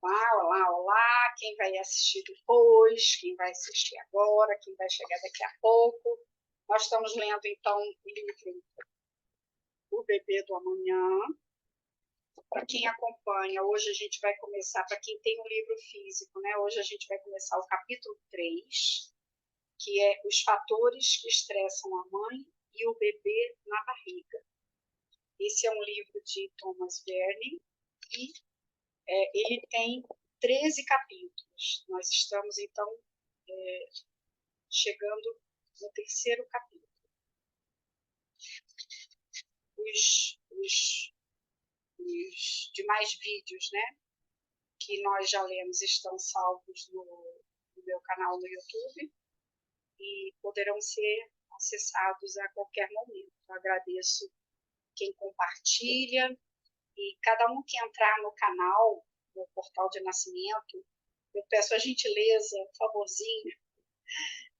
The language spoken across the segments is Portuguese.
Olá, olá, olá, quem vai assistir depois, quem vai assistir agora, quem vai chegar daqui a pouco. Nós estamos lendo, então, o livro O Bebê do Amanhã. Para quem acompanha, hoje a gente vai começar, para quem tem um livro físico, né? Hoje a gente vai começar o capítulo 3, que é Os Fatores que Estressam a Mãe e o Bebê na Barriga. Esse é um livro de Thomas Verne e ele tem 13 capítulos. Nós estamos, então, chegando no terceiro capítulo. Os demais vídeos, né, que nós já lemos estão salvos no meu canal no YouTube e poderão ser acessados a qualquer momento. Eu agradeço quem compartilha e cada um que entrar no canal, no portal de nascimento, eu peço a gentileza, um favorzinho,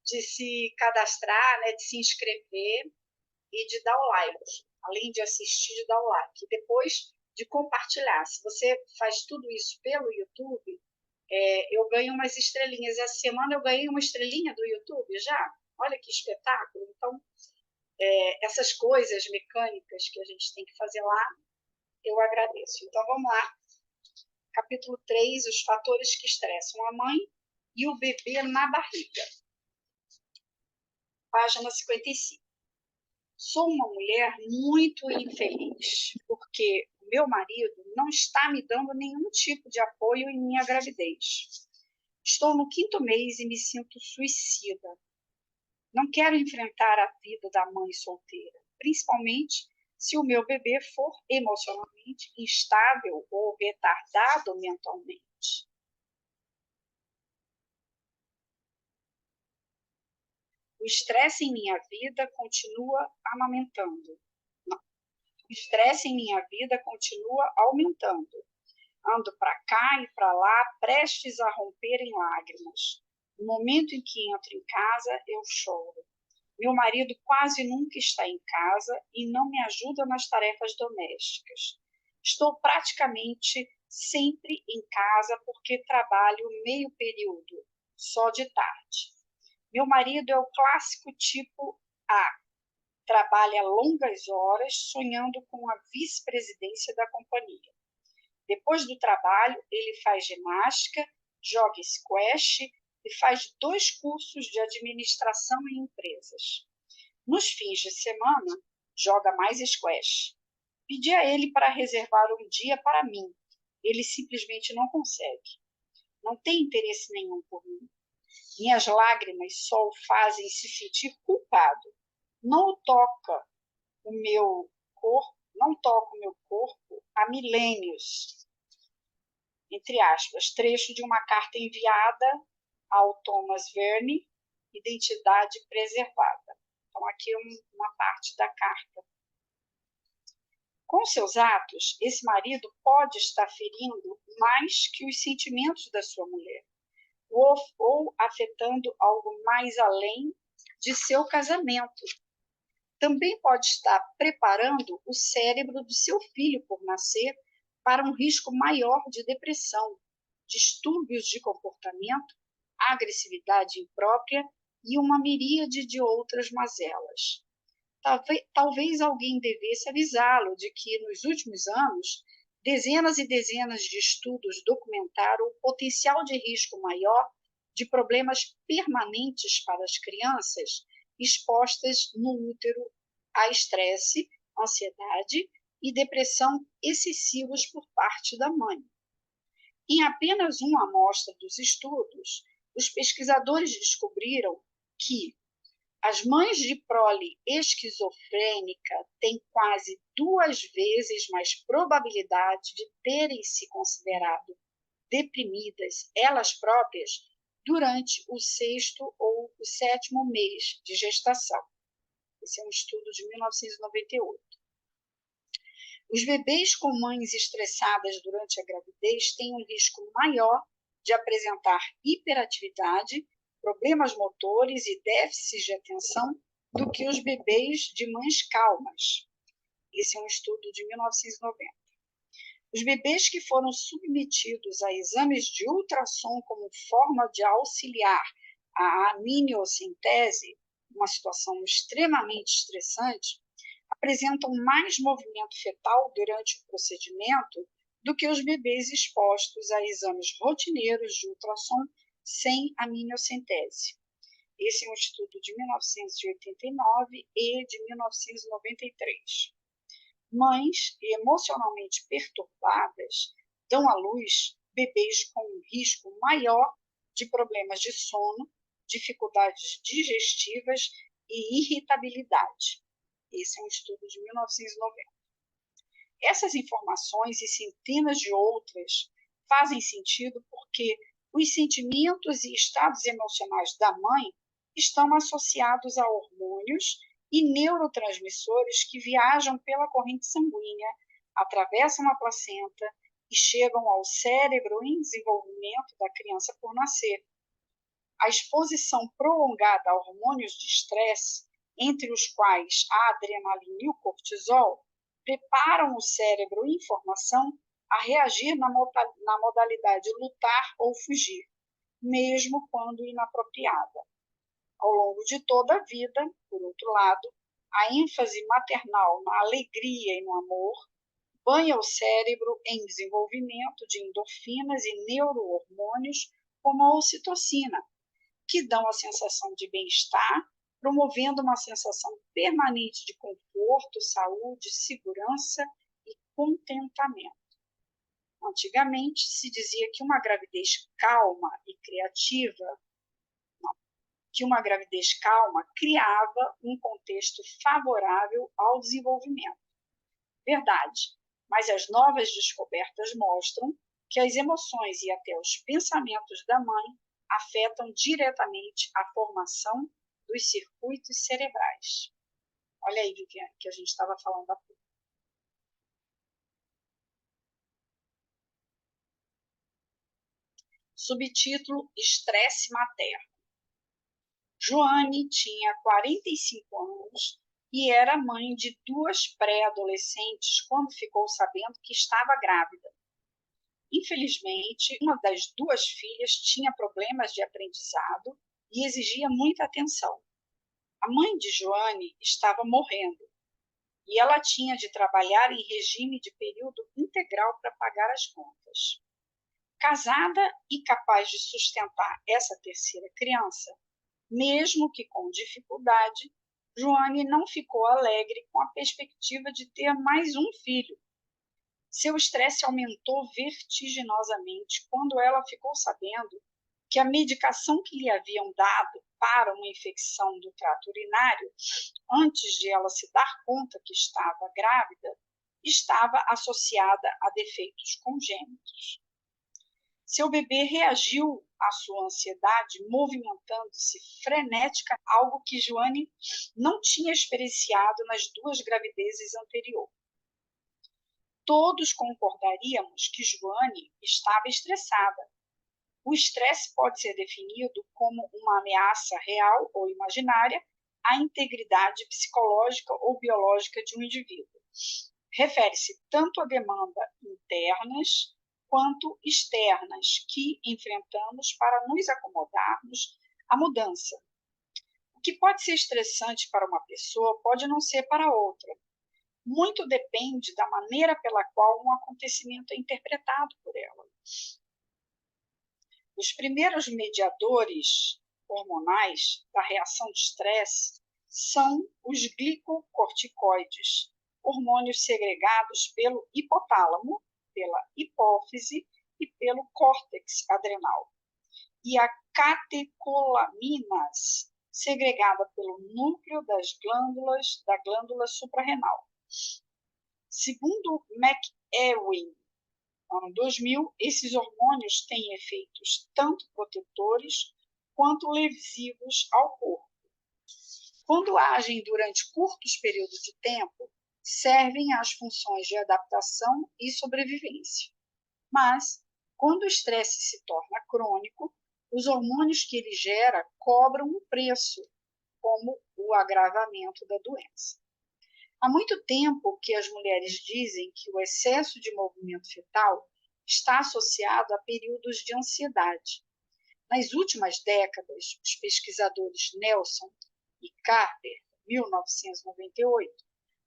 de se cadastrar, né, de se inscrever e de dar o like. Além de assistir, de dar o like. E depois de compartilhar. Se você faz tudo isso pelo YouTube, eu ganho umas estrelinhas. Essa semana eu ganhei uma estrelinha do YouTube já. Olha que espetáculo. Então, essas coisas mecânicas que a gente tem que fazer lá, eu agradeço. Então, vamos lá. Capítulo 3, os fatores que estressam a mãe e o bebê na barriga. Página 55. Sou uma mulher muito infeliz, porque o meu marido não está me dando nenhum tipo de apoio em minha gravidez. Estou no 5º mês e me sinto suicida. Não quero enfrentar a vida da mãe solteira, principalmente se o meu bebê for emocionalmente instável ou retardado mentalmente. O estresse em minha vida continua amamentando. Não. O estresse em minha vida continua aumentando. Ando para cá e para lá, prestes a romper em lágrimas. No momento em que entro em casa, eu choro. Meu marido quase nunca está em casa e não me ajuda nas tarefas domésticas. Estou praticamente sempre em casa porque trabalho meio período, só de tarde. Meu marido é o clássico tipo A. Trabalha longas horas sonhando com a vice-presidência da companhia. Depois do trabalho, ele faz ginástica, joga squash e faz 2 cursos de administração em empresas. Nos fins de semana, joga mais squash. Pedi a ele para reservar um dia para mim. Ele simplesmente não consegue. Não tem interesse nenhum por mim. Minhas lágrimas só o fazem se sentir culpado. Não toca o meu corpo há milênios. Entre aspas, trecho de uma carta enviada ao Thomas Verne, Identidade Preservada. Então, aqui uma parte da carta. Com seus atos, esse marido pode estar ferindo mais que os sentimentos da sua mulher, ou afetando algo mais além de seu casamento. Também pode estar preparando o cérebro do seu filho por nascer para um risco maior de depressão, distúrbios de comportamento, agressividade imprópria e uma miríade de outras mazelas. Talvez alguém devesse avisá-lo de que, nos últimos anos, dezenas e dezenas de estudos documentaram o potencial de risco maior de problemas permanentes para as crianças expostas no útero a estresse, ansiedade e depressão excessivos por parte da mãe. Em apenas uma amostra dos estudos, os pesquisadores descobriram que as mães de prole esquizofrênica têm quase 2 vezes mais probabilidade de terem se considerado deprimidas elas próprias durante o 6º ou o 7º mês de gestação. Esse é um estudo de 1998. Os bebês com mães estressadas durante a gravidez têm um risco maior de apresentar hiperatividade, problemas motores e déficits de atenção do que os bebês de mães calmas. Esse é um estudo de 1990. Os bebês que foram submetidos a exames de ultrassom como forma de auxiliar a amniocentese, uma situação extremamente estressante, apresentam mais movimento fetal durante o procedimento do que os bebês expostos a exames rotineiros de ultrassom sem amniocentese. Esse é um estudo de 1989 e de 1993. Mães emocionalmente perturbadas dão à luz bebês com um risco maior de problemas de sono, dificuldades digestivas e irritabilidade. Esse é um estudo de 1990. Essas informações e centenas de outras fazem sentido porque os sentimentos e estados emocionais da mãe estão associados a hormônios e neurotransmissores que viajam pela corrente sanguínea, atravessam a placenta e chegam ao cérebro em desenvolvimento da criança por nascer. A exposição prolongada a hormônios de estresse, entre os quais a adrenalina e o cortisol, preparam o cérebro em formação a reagir na modalidade lutar ou fugir, mesmo quando inapropriada. Ao longo de toda a vida, por outro lado, a ênfase maternal na alegria e no amor banha o cérebro em desenvolvimento de endorfinas e neurohormônios como a ocitocina, que dão a sensação de bem-estar, promovendo uma sensação permanente de conforto, saúde, segurança e contentamento. Antigamente, se dizia que uma gravidez calma e criativa, que uma gravidez calma criava um contexto favorável ao desenvolvimento. Verdade, mas as novas descobertas mostram que as emoções e até os pensamentos da mãe afetam diretamente a formação dos circuitos cerebrais. Olha aí, Viviane, que a gente estava falando há pouco. Subtítulo: Estresse materno. Joane tinha 45 anos e era mãe de 2 pré-adolescentes quando ficou sabendo que estava grávida. Infelizmente, uma das 2 filhas tinha problemas de aprendizado e exigia muita atenção. A mãe de Joane estava morrendo e ela tinha de trabalhar em regime de período integral para pagar as contas. Casada e capaz de sustentar essa terceira criança, mesmo que com dificuldade, Joane não ficou alegre com a perspectiva de ter mais um filho. Seu estresse aumentou vertiginosamente quando ela ficou sabendo que a medicação que lhe haviam dado para uma infecção do trato urinário, antes de ela se dar conta que estava grávida, estava associada a defeitos congênitos. Seu bebê reagiu à sua ansiedade movimentando-se frenética, algo que Joane não tinha experienciado nas 2 gravidezes anteriores. Todos concordaríamos que Joane estava estressada. O estresse pode ser definido como uma ameaça real ou imaginária à integridade psicológica ou biológica de um indivíduo. Refere-se tanto a demandas internas quanto externas que enfrentamos para nos acomodarmos à mudança. O que pode ser estressante para uma pessoa pode não ser para outra. Muito depende da maneira pela qual um acontecimento é interpretado por ela. Os primeiros mediadores hormonais da reação de estresse são os glicocorticoides, hormônios segregados pelo hipotálamo, pela hipófise e pelo córtex adrenal, e a catecolaminas, segregada pelo núcleo da glândula suprarrenal. Segundo McEwen, ano 2000, esses hormônios têm efeitos tanto protetores quanto lesivos ao corpo. Quando agem durante curtos períodos de tempo, servem às funções de adaptação e sobrevivência. Mas, quando o estresse se torna crônico, os hormônios que ele gera cobram um preço, como o agravamento da doença. Há muito tempo que as mulheres dizem que o excesso de movimento fetal está associado a períodos de ansiedade. Nas últimas décadas, os pesquisadores Nelson e Carter, 1998,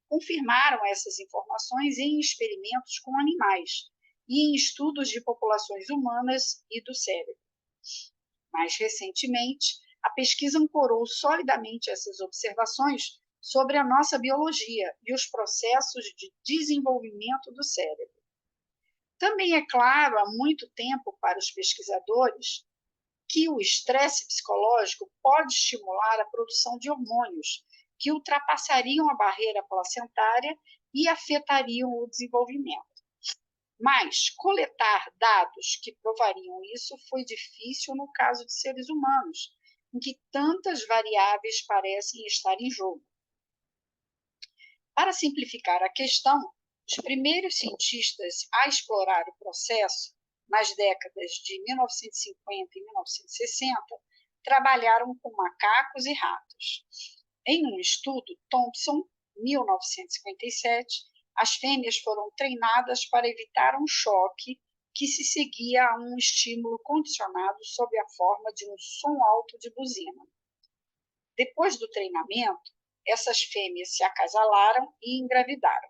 confirmaram essas informações em experimentos com animais e em estudos de populações humanas e do cérebro. Mais recentemente, a pesquisa ancorou solidamente essas observações sobre a nossa biologia e os processos de desenvolvimento do cérebro. Também é claro há muito tempo para os pesquisadores que o estresse psicológico pode estimular a produção de hormônios que ultrapassariam a barreira placentária e afetariam o desenvolvimento. Mas coletar dados que provariam isso foi difícil no caso de seres humanos, em que tantas variáveis parecem estar em jogo. Para simplificar a questão, os primeiros cientistas a explorar o processo, nas décadas de 1950 e 1960, trabalharam com macacos e ratos. Em um estudo, Thompson, 1957, as fêmeas foram treinadas para evitar um choque que se seguia a um estímulo condicionado sob a forma de um som alto de buzina. Depois do treinamento, essas fêmeas se acasalaram e engravidaram.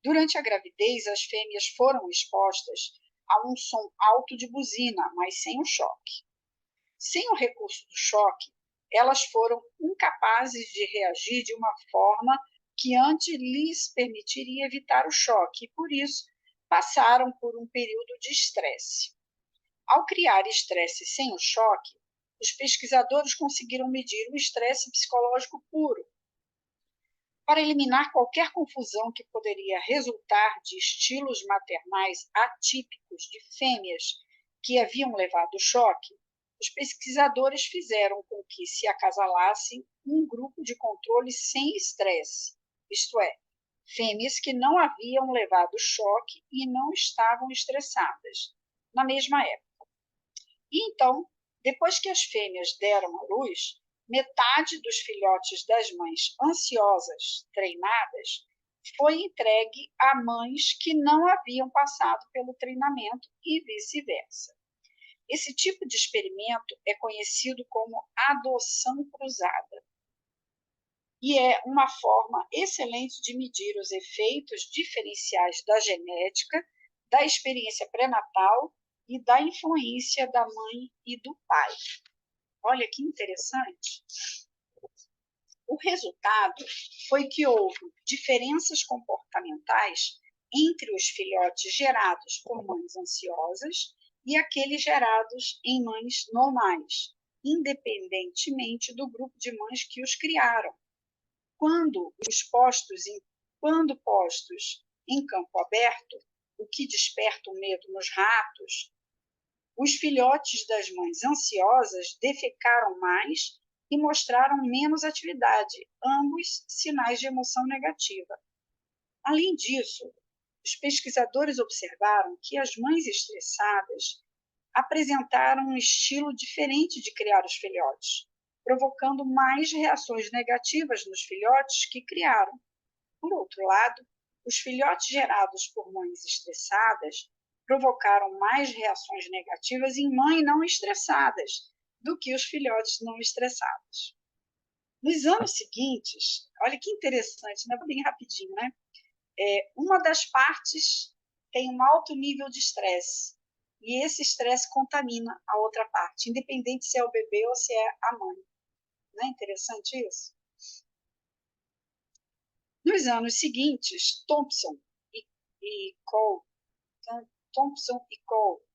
Durante a gravidez, as fêmeas foram expostas a um som alto de buzina, mas sem o choque. Sem o recurso do choque, elas foram incapazes de reagir de uma forma que antes lhes permitiria evitar o choque e, por isso, passaram por um período de estresse. Ao criar estresse sem o choque, os pesquisadores conseguiram medir o estresse psicológico puro. Para eliminar qualquer confusão que poderia resultar de estilos maternais atípicos de fêmeas que haviam levado o choque, os pesquisadores fizeram com que se acasalassem um grupo de controle sem estresse, isto é, fêmeas que não haviam levado choque e não estavam estressadas, na mesma época. E então, depois que as fêmeas deram à luz, metade dos filhotes das mães ansiosas, treinadas, foi entregue a mães que não haviam passado pelo treinamento e vice-versa. Esse tipo de experimento é conhecido como adoção cruzada e é uma forma excelente de medir os efeitos diferenciais da genética, da experiência pré-natal e da influência da mãe e do pai. Olha que interessante. O resultado foi que houve diferenças comportamentais entre os filhotes gerados por mães ansiosas e aqueles gerados em mães normais, independentemente do grupo de mães que os criaram. Quando postos em campo aberto, o que desperta o medo nos ratos, os filhotes das mães ansiosas defecaram mais e mostraram menos atividade, ambos sinais de emoção negativa. Além disso, os pesquisadores observaram que as mães estressadas apresentaram um estilo diferente de criar os filhotes, provocando mais reações negativas nos filhotes que criaram. Por outro lado, os filhotes gerados por mães estressadas provocaram mais reações negativas em mães não estressadas do que os filhotes não estressados. Nos anos seguintes, olha que interessante, né? Bem rapidinho, né? Uma das partes tem um alto nível de estresse e esse estresse contamina a outra parte, independente se é o bebê ou se é a mãe. Não é interessante isso? Nos anos seguintes, Thompson e Cole,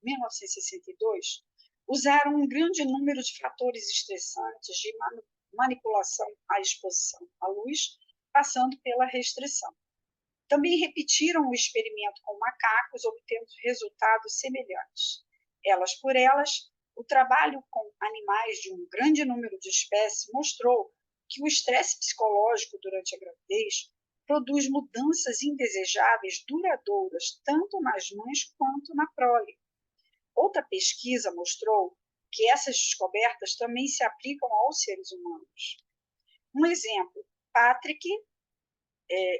1962, usaram um grande número de fatores estressantes de manipulação à exposição à luz, passando pela restrição. Também repetiram o experimento com macacos, obtendo resultados semelhantes. Elas por elas, o trabalho com animais de um grande número de espécies mostrou que o estresse psicológico durante a gravidez produz mudanças indesejáveis duradouras tanto nas mães quanto na prole. Outra pesquisa mostrou que essas descobertas também se aplicam aos seres humanos. Um exemplo, Patrick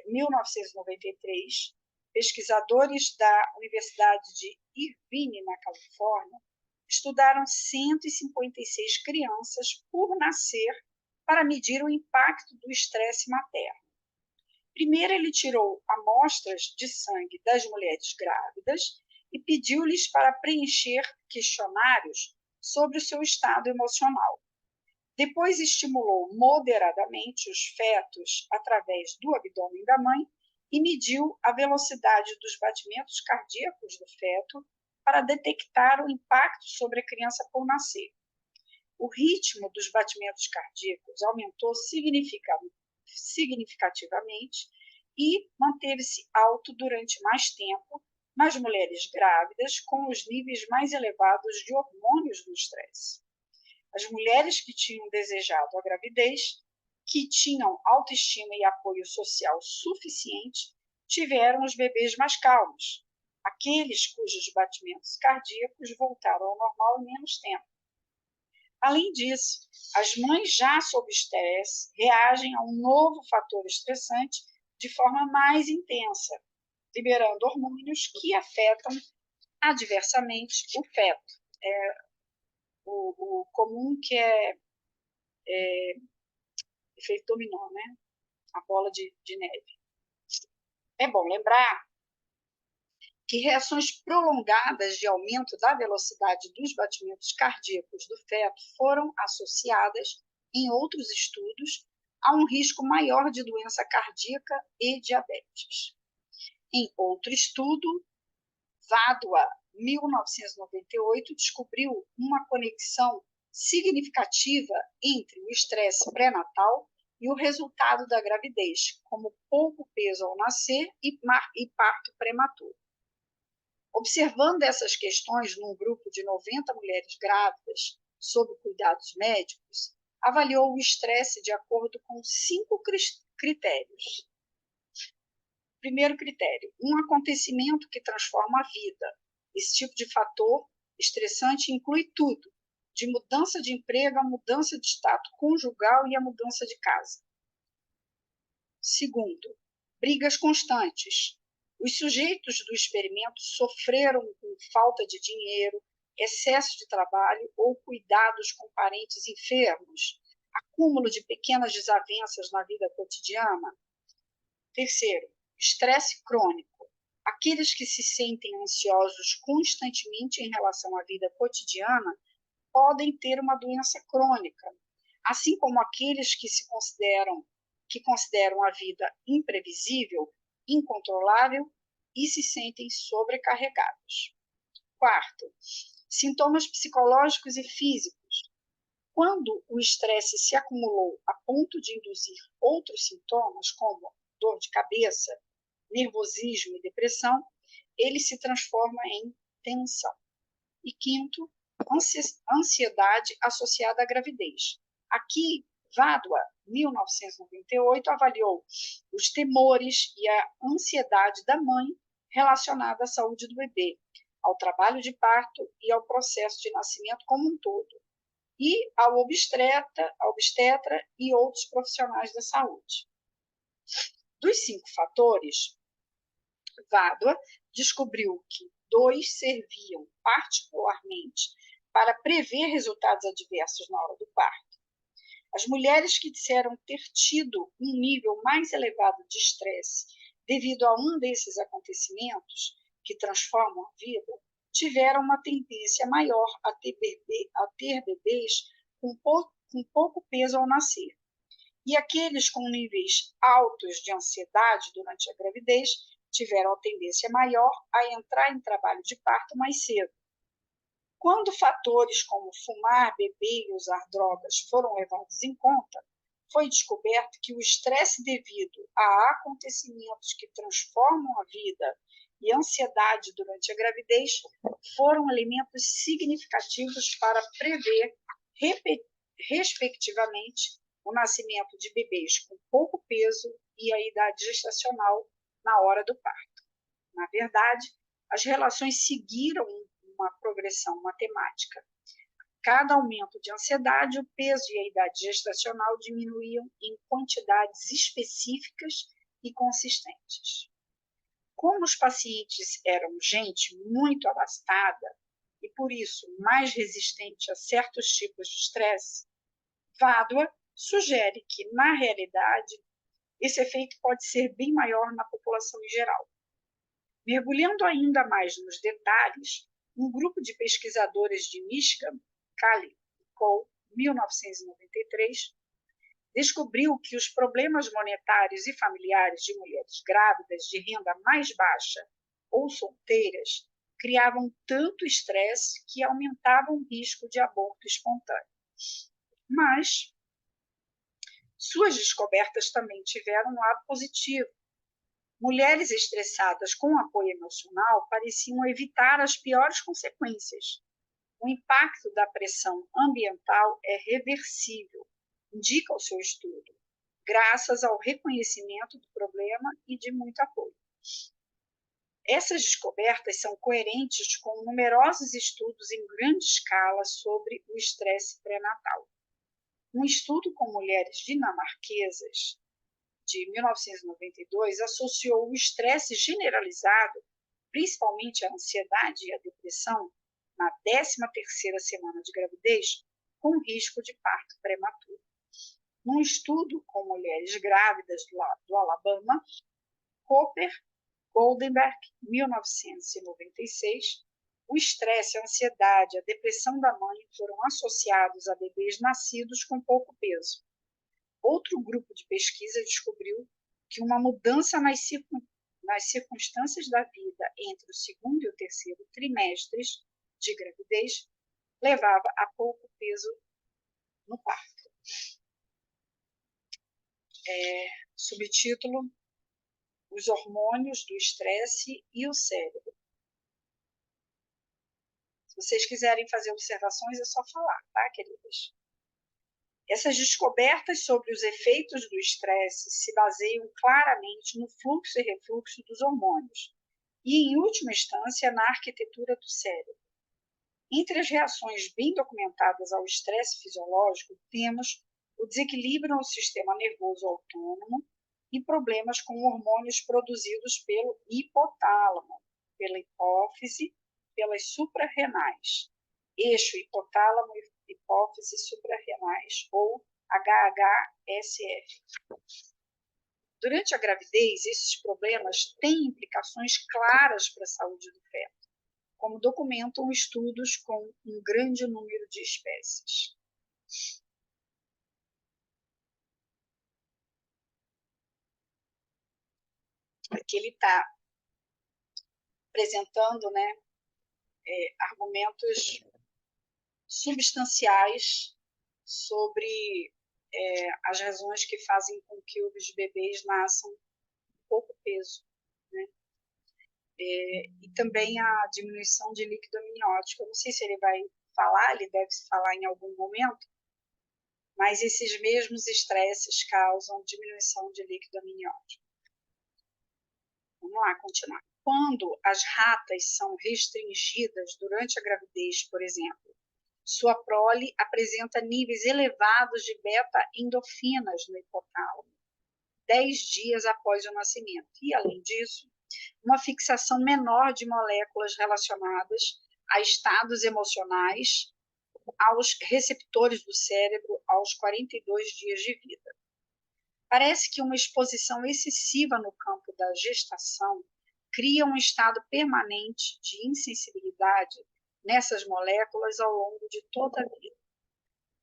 1993, pesquisadores da Universidade de Irvine, na Califórnia, estudaram 156 crianças por nascer para medir o impacto do estresse materno. Primeiro, ele tirou amostras de sangue das mulheres grávidas e pediu-lhes para preencher questionários sobre o seu estado emocional. Depois, estimulou moderadamente os fetos através do abdômen da mãe e mediu a velocidade dos batimentos cardíacos do feto para detectar o impacto sobre a criança por nascer. O ritmo dos batimentos cardíacos aumentou significativamente e manteve-se alto durante mais tempo nas mulheres grávidas com os níveis mais elevados de hormônios do estresse. As mulheres que tinham desejado a gravidez, que tinham autoestima e apoio social suficiente, tiveram os bebês mais calmos, aqueles cujos batimentos cardíacos voltaram ao normal em menos tempo. Além disso, as mães já sob estresse reagem a um novo fator estressante de forma mais intensa, liberando hormônios que afetam adversamente o feto. O comum que é efeito dominó, né? A bola de neve. É bom lembrar que reações prolongadas de aumento da velocidade dos batimentos cardíacos do feto foram associadas, em outros estudos, a um risco maior de doença cardíaca e diabetes. Em outro estudo, Vadua, 1998, descobriu uma conexão significativa entre o estresse pré-natal e o resultado da gravidez, como pouco peso ao nascer e parto prematuro. Observando essas questões num grupo de 90 mulheres grávidas sob cuidados médicos, avaliou o estresse de acordo com 5 critérios. Primeiro critério, um acontecimento que transforma a vida. Esse tipo de fator estressante inclui tudo, de mudança de emprego, a mudança de status conjugal e a mudança de casa. Segundo, brigas constantes. Os sujeitos do experimento sofreram com falta de dinheiro, excesso de trabalho ou cuidados com parentes enfermos, acúmulo de pequenas desavenças na vida cotidiana. Terceiro, estresse crônico. Aqueles que se sentem ansiosos constantemente em relação à vida cotidiana podem ter uma doença crônica, assim como aqueles que consideram a vida imprevisível, incontrolável e se sentem sobrecarregados. Quarto, sintomas psicológicos e físicos. Quando o estresse se acumulou a ponto de induzir outros sintomas, como dor de cabeça, nervosismo e depressão, ele se transforma em tensão. E quinto, ansiedade associada à gravidez. Aqui, Vadua, 1998, avaliou os temores e a ansiedade da mãe relacionada à saúde do bebê, ao trabalho de parto e ao processo de nascimento como um todo, e ao obstetra e outros profissionais da saúde. Dos 5 fatores, Vadua descobriu que 2 serviam particularmente para prever resultados adversos na hora do parto. As mulheres que disseram ter tido um nível mais elevado de estresse devido a um desses acontecimentos que transformam a vida, tiveram uma tendência maior a ter bebês com pouco peso ao nascer. E aqueles com níveis altos de ansiedade durante a gravidez tiveram a tendência maior a entrar em trabalho de parto mais cedo. Quando fatores como fumar, beber e usar drogas foram levados em conta, foi descoberto que o estresse devido a acontecimentos que transformam a vida e ansiedade durante a gravidez foram elementos significativos para prever, respectivamente, o nascimento de bebês com pouco peso e a idade gestacional na hora do parto. Na verdade, as relações seguiram uma progressão matemática. Cada aumento de ansiedade, o peso e a idade gestacional diminuíam em quantidades específicas e consistentes. Como os pacientes eram gente muito abastada e, por isso, mais resistente a certos tipos de estresse, Vádua sugere que, na realidade, esse efeito pode ser bem maior na população em geral. Mergulhando ainda mais nos detalhes, um grupo de pesquisadores de Michigan, Cali e Cole, 1993, descobriu que os problemas monetários e familiares de mulheres grávidas de renda mais baixa ou solteiras criavam tanto estresse que aumentavam o risco de aborto espontâneo. Mas suas descobertas também tiveram um lado positivo. Mulheres estressadas com apoio emocional pareciam evitar as piores consequências. O impacto da pressão ambiental é reversível, indica o seu estudo, graças ao reconhecimento do problema e de muito apoio. Essas descobertas são coerentes com numerosos estudos em grande escala sobre o estresse pré-natal. Um estudo com mulheres dinamarquesas, de 1992, associou o estresse generalizado, principalmente a ansiedade e a depressão, na 13ª semana de gravidez, com risco de parto prematuro. Num estudo com mulheres grávidas do Alabama, Cooper, Goldenberg, 1996, o estresse, a ansiedade e a depressão da mãe foram associados a bebês nascidos com pouco peso. Outro grupo de pesquisa descobriu que uma mudança nas circunstâncias da vida entre o segundo e o terceiro trimestres de gravidez levava a pouco peso no parto. Subtítulo: Os hormônios do estresse e o cérebro. Se vocês quiserem fazer observações, é só falar, tá, queridas? Essas descobertas sobre os efeitos do estresse se baseiam claramente no fluxo e refluxo dos hormônios e, em última instância, na arquitetura do cérebro. Entre as reações bem documentadas ao estresse fisiológico, temos o desequilíbrio no sistema nervoso autônomo e problemas com hormônios produzidos pelo hipotálamo, pela hipófise, pelas suprarrenais, eixo hipotálamo e hipófise suprarrenais, ou HHSF. Durante a gravidez, esses problemas têm implicações claras para a saúde do feto, como documentam estudos com um grande número de espécies. Aqui ele está apresentando, argumentos substanciais sobre as razões que fazem com que os bebês nasçam com pouco peso, né? E também a diminuição de líquido amniótico. Eu não sei se ele vai falar, ele deve falar em algum momento, mas esses mesmos estresses causam diminuição de líquido amniótico. Vamos lá, continuar. Quando as ratas são restringidas durante a gravidez, por exemplo, sua prole apresenta níveis elevados de beta-endorfinas no hipotálamo, 10 dias após o nascimento. E, além disso, uma fixação menor de moléculas relacionadas a estados emocionais aos receptores do cérebro aos 42 dias de vida. Parece que uma exposição excessiva no campo da gestação cria um estado permanente de insensibilidade nessas moléculas ao longo de toda a vida.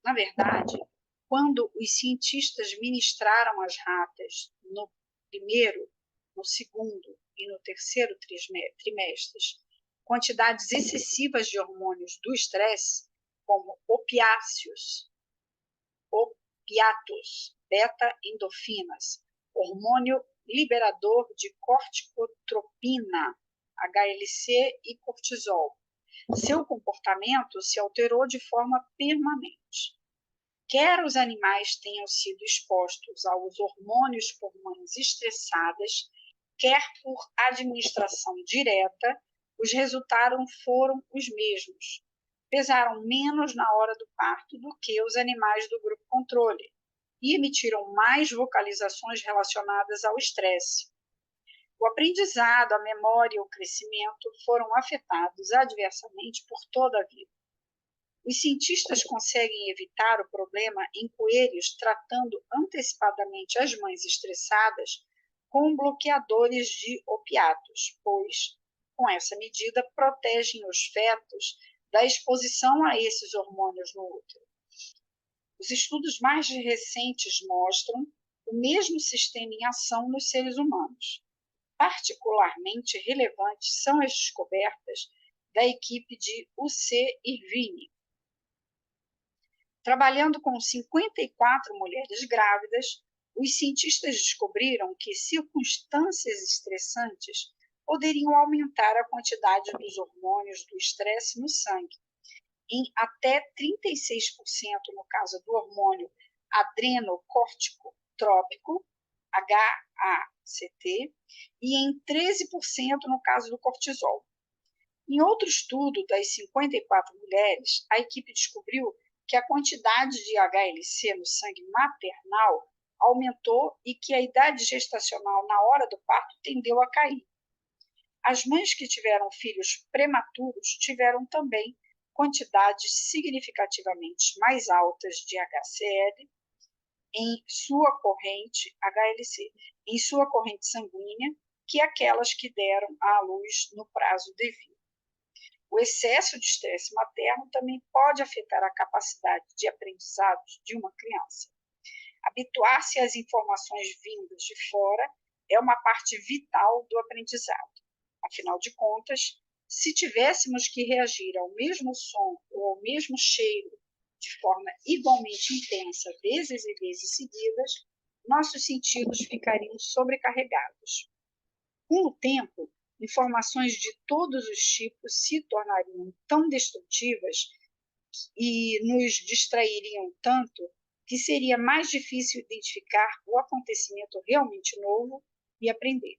Na verdade, quando os cientistas ministraram às ratas no primeiro, no segundo e no terceiro trimestres quantidades excessivas de hormônios do estresse, como opiáceos, opiatos, beta-endorfinas, hormônio liberador de corticotropina, HLC e cortisol, seu comportamento se alterou de forma permanente. Quer os animais tenham sido expostos aos hormônios por mães estressadas, quer por administração direta, os resultados foram os mesmos. Pesaram menos na hora do parto do que os animais do grupo controle. e emitiram mais vocalizações relacionadas ao estresse. O aprendizado, a memória e o crescimento foram afetados adversamente por toda a vida. Os cientistas conseguem evitar o problema em coelhos tratando antecipadamente as mães estressadas com bloqueadores de opiáceos, pois, com essa medida, protegem os fetos da exposição a esses hormônios no útero. Os estudos mais recentes mostram o mesmo sistema em ação nos seres humanos. Particularmente relevantes são as descobertas da equipe de UC Irvine. Trabalhando com 54 mulheres grávidas, os cientistas descobriram que circunstâncias estressantes poderiam aumentar a quantidade dos hormônios do estresse no sangue, em até 36% no caso do hormônio adrenocorticotrópico, HACT, e em 13% no caso do cortisol. Em outro estudo das 54 mulheres, a equipe descobriu que a quantidade de HLC no sangue maternal aumentou e que a idade gestacional na hora do parto tendeu a cair. As mães que tiveram filhos prematuros tiveram também quantidades significativamente mais altas de HCl em sua corrente HLC, em sua corrente sanguínea, que aquelas que deram à luz no prazo devido. O excesso de estresse materno também pode afetar a capacidade de aprendizado de uma criança. Habituar-se às informações vindas de fora é uma parte vital do aprendizado. Afinal de contas, se tivéssemos que reagir ao mesmo som ou ao mesmo cheiro de forma igualmente intensa vezes e vezes seguidas, nossos sentidos ficariam sobrecarregados. Com o tempo, informações de todos os tipos se tornariam tão destrutivas e nos distrairiam tanto que seria mais difícil identificar o acontecimento realmente novo e aprender.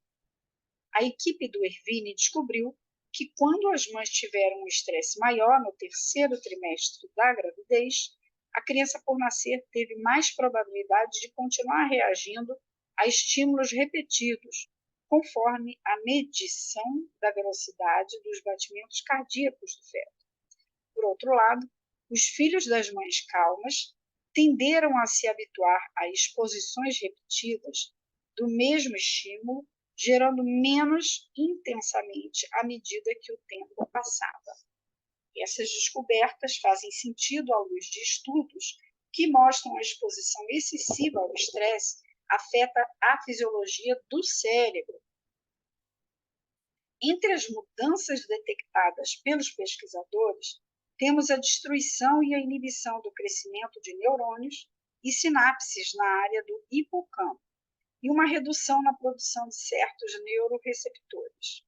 A equipe do Irvine descobriu que quando as mães tiveram um estresse maior no terceiro trimestre da gravidez, a criança por nascer teve mais probabilidade de continuar reagindo a estímulos repetidos, conforme a medição da velocidade dos batimentos cardíacos do feto. Por outro lado, os filhos das mães calmas tenderam a se habituar a exposições repetidas do mesmo estímulo, gerando menos intensamente à medida que o tempo passava. Essas descobertas fazem sentido à luz de estudos que mostram a exposição excessiva ao estresse afeta a fisiologia do cérebro. Entre as mudanças detectadas pelos pesquisadores, temos a destruição e a inibição do crescimento de neurônios e sinapses na área do hipocampo, e uma redução na produção de certos neuroreceptores.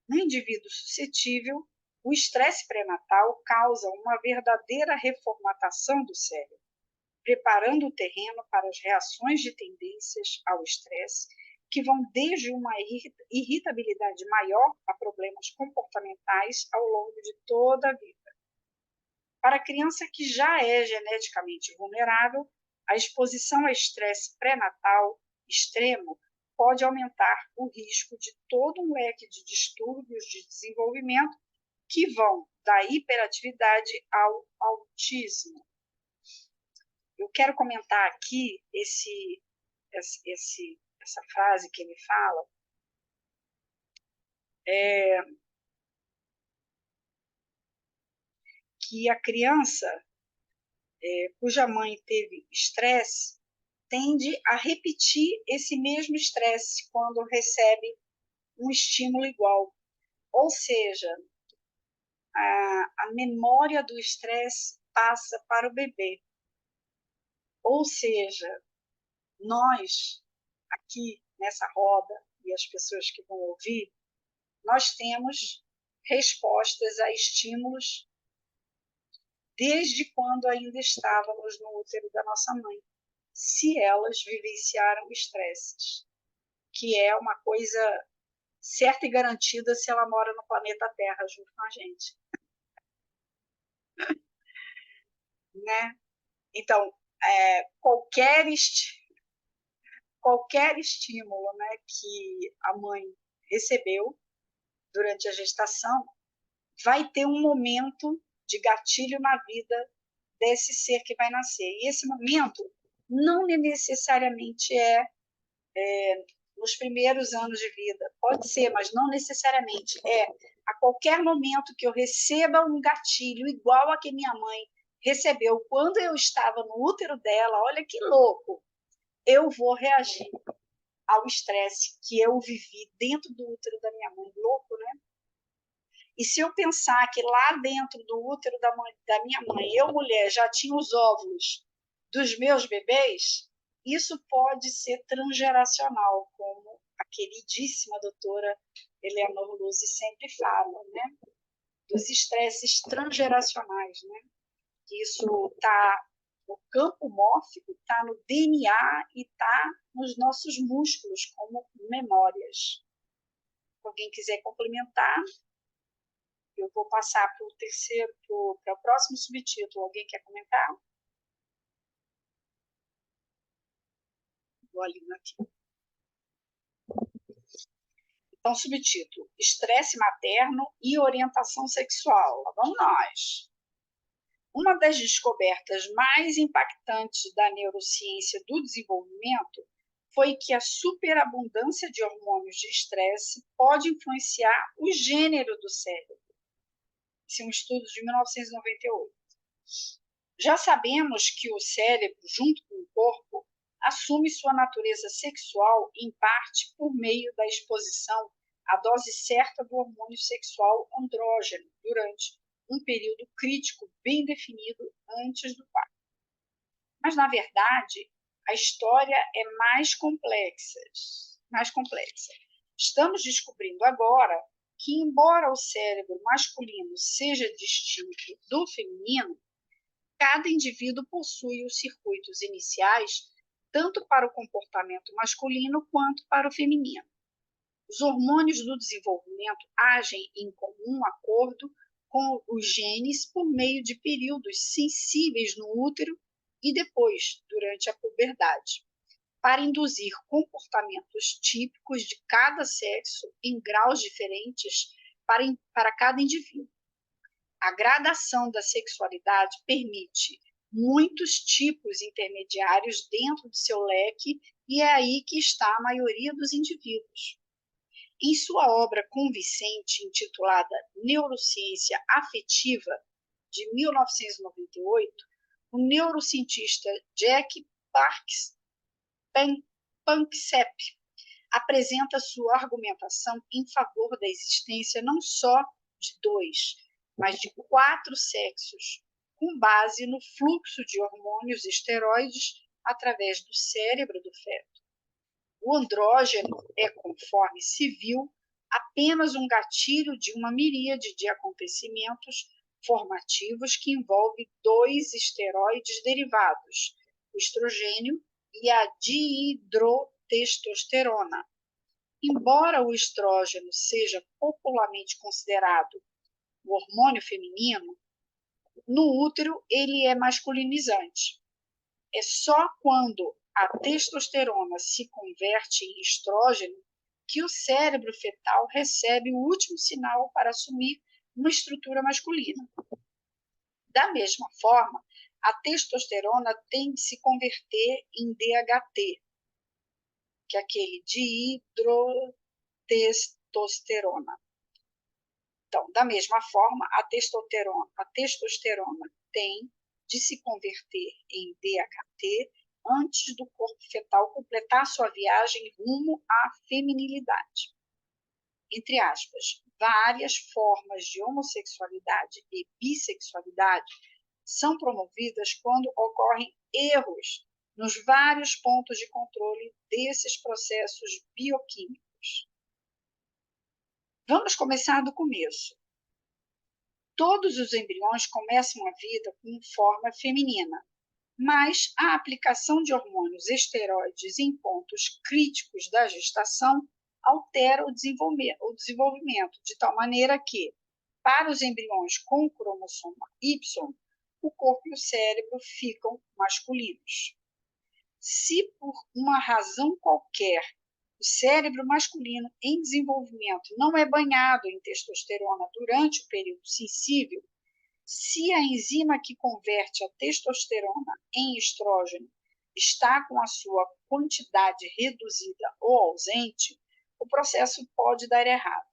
No indivíduo suscetível, o estresse pré-natal causa uma verdadeira reformatação do cérebro, preparando o terreno para as reações de tendências ao estresse, que vão desde uma irritabilidade maior a problemas comportamentais ao longo de toda a vida. Para a criança que já é geneticamente vulnerável, a exposição a estresse pré-natal extremo pode aumentar o risco de todo um leque de distúrbios de desenvolvimento que vão da hiperatividade ao autismo. Eu quero comentar aqui essa frase que ele fala, que a criança cuja mãe teve estresse tende a repetir esse mesmo estresse quando recebe um estímulo igual. Ou seja, a memória do estresse passa para o bebê. Ou seja, nós, aqui nessa roda, e as pessoas que vão ouvir, nós temos respostas a estímulos desde quando ainda estávamos no útero da nossa mãe, se elas vivenciaram estresses, que é uma coisa certa e garantida se ela mora no planeta Terra junto com a gente. Né? Então, qualquer estímulo, né, que a mãe recebeu durante a gestação vai ter um momento de gatilho na vida desse ser que vai nascer. E esse momento não necessariamente é nos primeiros anos de vida. Pode ser, mas não necessariamente. A qualquer momento que eu receba um gatilho igual a que minha mãe recebeu quando eu estava no útero dela, olha que louco, eu vou reagir ao estresse que eu vivi dentro do útero da minha mãe. Louco, né? E se eu pensar que lá dentro do útero da minha mãe, eu, mulher, já tinha os óvulos dos meus bebês, isso pode ser transgeracional, como a queridíssima doutora Eleanor Luzzi sempre fala, né? Dos estresses transgeracionais, né? Isso está no campo mórfico, está no DNA e está nos nossos músculos como memórias. Se alguém quiser complementar, eu vou passar para o terceiro, para o próximo subtítulo. Alguém quer comentar? Vou ali aqui. Então, subtítulo: Estresse materno e orientação sexual. Lá vamos nós. Uma das descobertas mais impactantes da neurociência do desenvolvimento foi que a superabundância de hormônios de estresse pode influenciar o gênero do cérebro. Esse é um estudo de 1998. Já sabemos que o cérebro, junto com o corpo, assume sua natureza sexual, em parte por meio da exposição à dose certa do hormônio sexual andrógeno durante um período crítico bem definido antes do parto. Mas, na verdade, a história é mais complexa. Estamos descobrindo agora que, embora o cérebro masculino seja distinto do feminino, cada indivíduo possui os circuitos iniciais tanto para o comportamento masculino quanto para o feminino. Os hormônios do desenvolvimento agem em comum acordo com os genes por meio de períodos sensíveis no útero e depois, durante a puberdade, para induzir comportamentos típicos de cada sexo em graus diferentes para cada indivíduo. A gradação da sexualidade permite muitos tipos intermediários dentro do seu leque e é aí que está a maioria dos indivíduos. Em sua obra convincente intitulada Neurociência Afetiva, de 1998, o neurocientista Jack Panksepp apresenta sua argumentação em favor da existência não só de 2, mas de 4 sexos, com base no fluxo de hormônios esteroides através do cérebro do feto. O andrógeno é, conforme se viu, apenas um gatilho de uma miríade de acontecimentos formativos que envolve 2 esteroides derivados, o estrogênio e a dihidrotestosterona. Embora o estrógeno seja popularmente considerado o hormônio feminino, no útero ele é masculinizante. É só quando a testosterona se converte em estrógeno que o cérebro fetal recebe o último sinal para assumir uma estrutura masculina. Da mesma forma, a testosterona tem de se converter em DHT, que é aquele dihidrotestosterona. Então, da mesma forma, a testosterona tem de se converter em DHT antes do corpo fetal completar sua viagem rumo à feminilidade. Entre aspas, várias formas de homossexualidade e bissexualidade são promovidas quando ocorrem erros nos vários pontos de controle desses processos bioquímicos. Vamos começar do começo. Todos os embriões começam a vida com forma feminina, mas a aplicação de hormônios esteroides em pontos críticos da gestação altera o desenvolvimento, de tal maneira que, para os embriões com cromossomo Y, o corpo e o cérebro ficam masculinos. Se por uma razão qualquer o cérebro masculino em desenvolvimento não é banhado em testosterona durante o período sensível, se a enzima que converte a testosterona em estrógeno está com a sua quantidade reduzida ou ausente, o processo pode dar errado.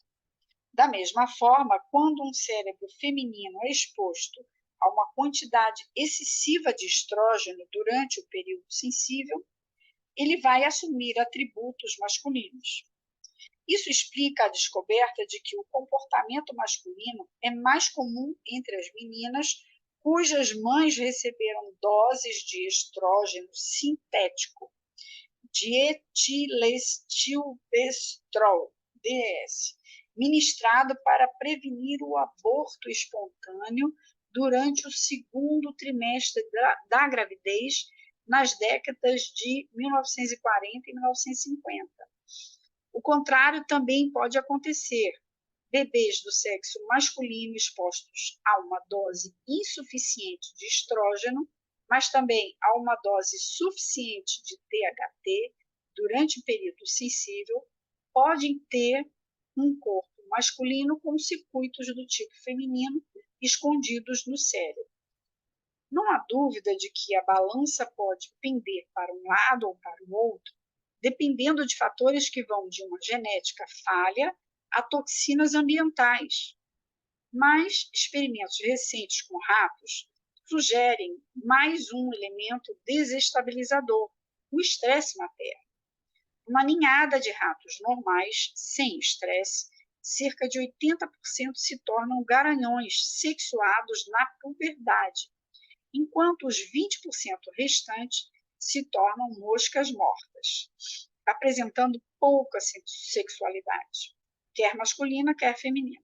Da mesma forma, quando um cérebro feminino é exposto a uma quantidade excessiva de estrógeno durante o período sensível, ele vai assumir atributos masculinos. Isso explica a descoberta de que o comportamento masculino é mais comum entre as meninas cujas mães receberam doses de estrógeno sintético, dietilestilbestrol, DS, ministrado para prevenir o aborto espontâneo durante o segundo trimestre da gravidez nas décadas de 1940 e 1950. O contrário também pode acontecer. Bebês do sexo masculino expostos a uma dose insuficiente de estrógeno, mas também a uma dose suficiente de THT durante o período sensível, podem ter um corpo masculino com circuitos do tipo feminino escondidos no cérebro. Não há dúvida de que a balança pode pender para um lado ou para o outro, dependendo de fatores que vão de uma genética falha a toxinas ambientais. Mas experimentos recentes com ratos sugerem mais um elemento desestabilizador, o estresse materno. Uma ninhada de ratos normais, sem estresse, cerca de 80% se tornam garanhões sexuados na puberdade, enquanto os 20% restantes se tornam moscas mortas, apresentando pouca sexualidade, quer masculina, quer feminina.